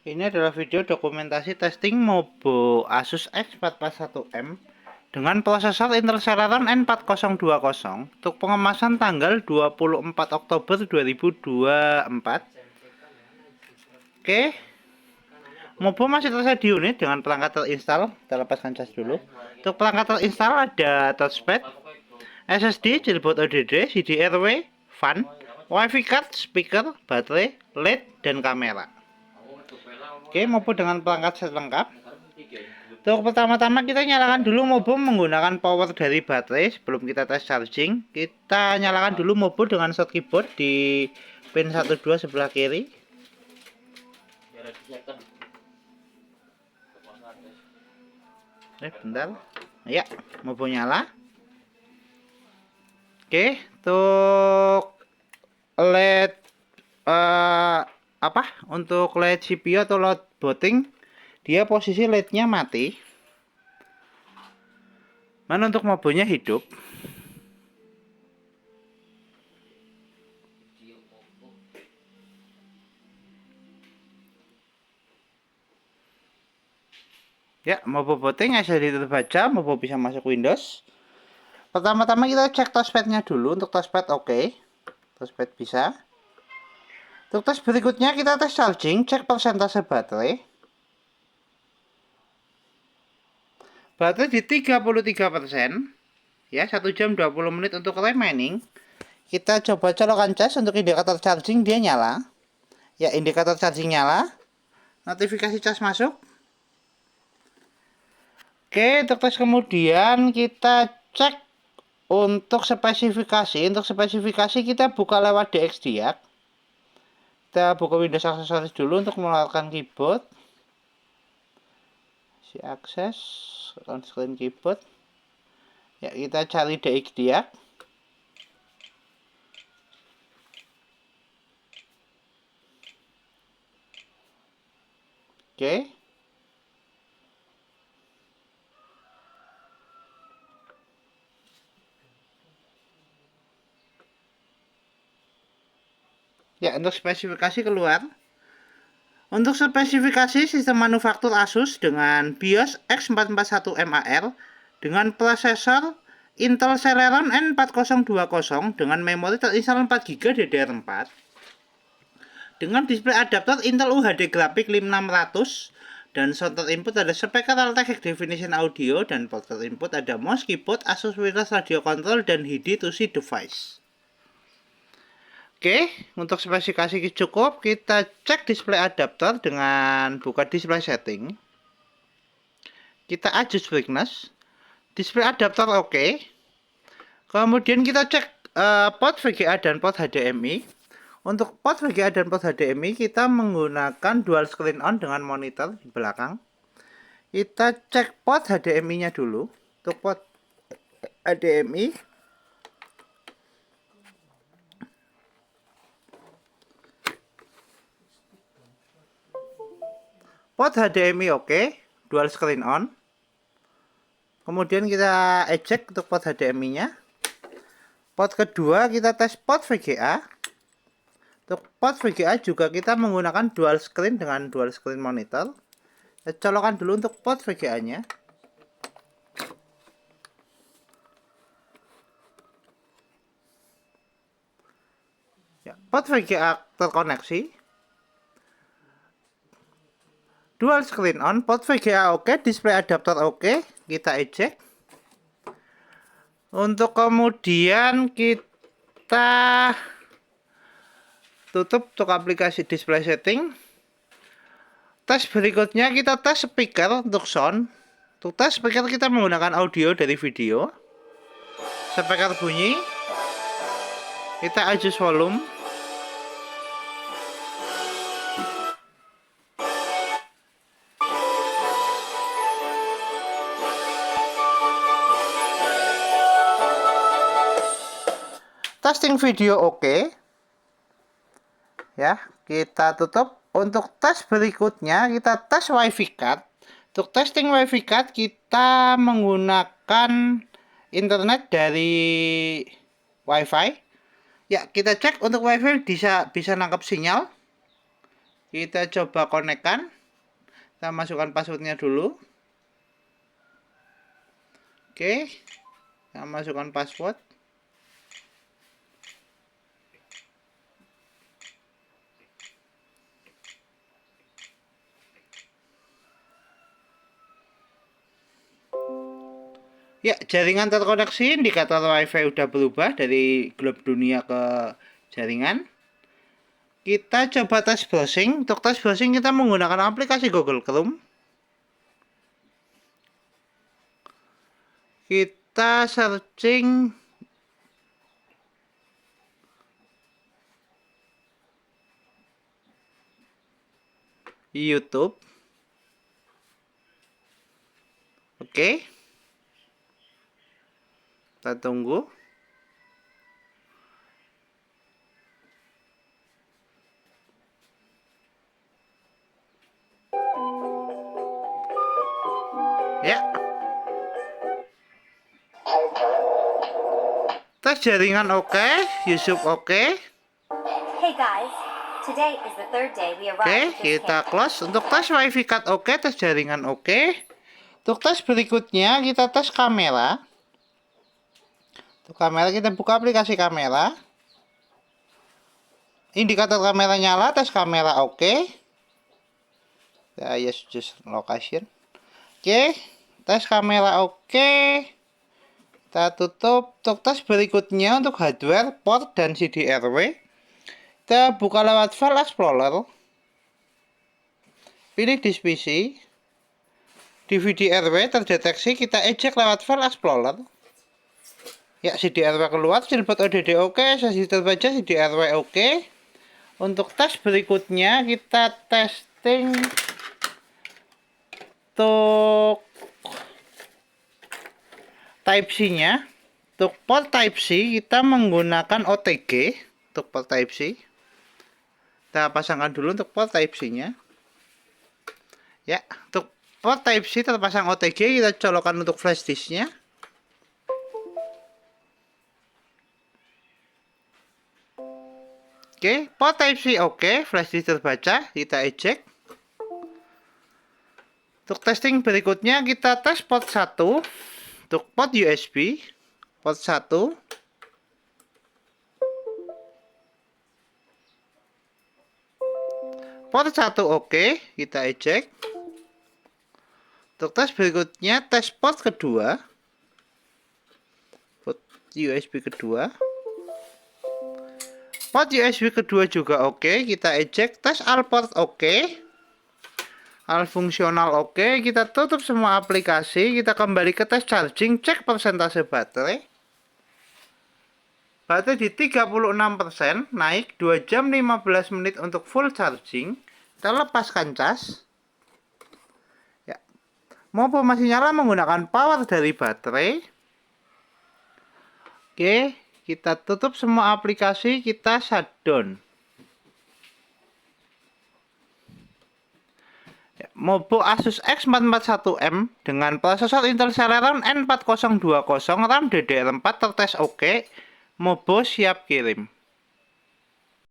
Ini adalah video dokumentasi testing Mobo Asus X441M dengan prosesor Intel Celeron N4020 untuk pengemasan tanggal 24 Oktober 2024. Oke, Mobo masih tersedia di unit dengan perangkat terinstall. Kita lepaskan cas dulu. Untuk perangkat terinstall ada touchpad, SSD, jailbreak ODD, CDRW, fan, WiFi card, speaker, baterai, LED, dan kamera. Oke, Mobo dengan perangkat set lengkap. Untuk pertama-tama kita nyalakan dulu Mobo menggunakan power dari baterai sebelum kita tes charging. Kita nyalakan dulu Mobo dengan short keyboard di pin 12 sebelah kiri. Bentar. Ya, Mobo nyala. Oke, untuk LED untuk LED CPU atau LED booting, dia posisi LED-nya mati. Mana untuk Mobonya hidup. Ya, Mobo booting SSD terbaca, Mobo bisa masuk Windows. Pertama-tama kita cek touchpad-nya dulu. Untuk touchpad oke. Touchpad bisa. Untuk tes berikutnya kita tes charging, cek persentase baterai. Baterai di 33%. Ya, 1 jam 20 menit untuk remaining. Kita coba colokkan cas untuk indikator charging, dia nyala. Ya, indikator charging nyala. Notifikasi cas masuk. Oke, untuk tes kemudian kita cek untuk spesifikasi. Untuk spesifikasi kita buka lewat DXDiag. Kita buka Windows aksesoris dulu untuk mengeluarkan keyboard. Si akses on screen keyboard. Ya, kita cari DXDiag. Oke. Ya, untuk spesifikasi keluar. Untuk spesifikasi sistem manufaktur Asus dengan BIOS X441MAR dengan prosesor Intel Celeron N4020 dengan memori terinstall 4GB DDR4 dengan display adapter Intel UHD Graphic 5600 dan sound input ada speaker Altec High Definition Audio dan port input ada mouse, keyboard, Asus Wireless Radio Control dan HIDI to see device. Oke, untuk spesifikasi cukup, kita cek display adapter dengan buka display setting. Kita adjust brightness. Display adapter oke. Kemudian kita cek port VGA dan port HDMI. Untuk port VGA dan port HDMI kita menggunakan dual screen on dengan monitor di belakang. Kita cek port HDMI-nya dulu. Untuk port HDMI port HDMI oke, dual screen on. Kemudian kita eject untuk port HDMI-nya. Port kedua kita tes port VGA. Untuk port VGA juga kita menggunakan dual screen dengan dual screen monitor. Kita colokkan dulu untuk port VGA-nya. Ya, port VGA terkoneksi. Dual screen on, port VGA oke, display adapter oke, kita eject. Untuk kemudian kita tutup untuk aplikasi display setting. Tes berikutnya kita tes speaker untuk sound. Untuk tes speaker kita menggunakan audio dari video. Speaker bunyi. Kita adjust volume. Testing video oke. Ya, kita tutup. Untuk tes berikutnya kita tes WiFi card. Untuk testing WiFi card kita menggunakan internet dari WiFi. Ya, kita cek untuk WiFi bisa nangkap sinyal. Kita coba konekkan. Kita masukkan passwordnya dulu. Oke, kita masukkan password. Ya, jaringan terkoneksi, indikator WiFi udah berubah dari globe dunia ke jaringan. Kita coba tes browsing. Untuk tes browsing kita menggunakan aplikasi Google Chrome. Kita searching YouTube. Oke. Kita tunggu. Ya. Tes jaringan oke, YouTube oke. Hey guys, today is the third day we Oke, arrived at this kita camp. close. Untuk tes WiFi card oke, tes jaringan oke. Untuk tes berikutnya kita tes kamera. Untuk kamera kita buka aplikasi kamera. Indikator kamera nyala, tes kamera oke. Ya, yes, just location. Oke, tes kamera oke. Kita tutup. Untuk tes berikutnya untuk hardware, port, dan CD-RW. Kita buka lewat File Explorer. Pilih disk PC. DVD-RW terdeteksi, kita eject lewat File Explorer. Ya, CD-RW keluar, Steelboard ODD oke, SSD terbaca CD-RW oke. Untuk tes berikutnya kita testing untuk Type-C-nya. Untuk port Type-C kita menggunakan OTG. Untuk port Type-C kita pasangkan dulu untuk port Type-C-nya. Ya, untuk port Type-C terpasang OTG, kita colokkan untuk flash disk-nya. Oke, port Type-C oke, flash disk terbaca, kita eject. Untuk testing berikutnya kita tes port 1. Untuk port USB, port 1. Port 1 oke, kita eject. Untuk tes berikutnya tes port kedua. Port USB kedua. Port USB kedua juga oke, kita eject. Tes all port oke. All fungsional oke, kita tutup semua aplikasi, kita kembali ke tes charging, cek persentase baterai. Baterai di 36%, naik 2 jam 15 menit untuk full charging. Kita lepaskan cas. Ya. Mopo masih nyala menggunakan power dari baterai. Oke, kita tutup semua aplikasi, kita shutdown. Mobo Asus X441M dengan prosesor Intel Celeron N4020, RAM DDR4 tertes oke. Mobo siap kirim.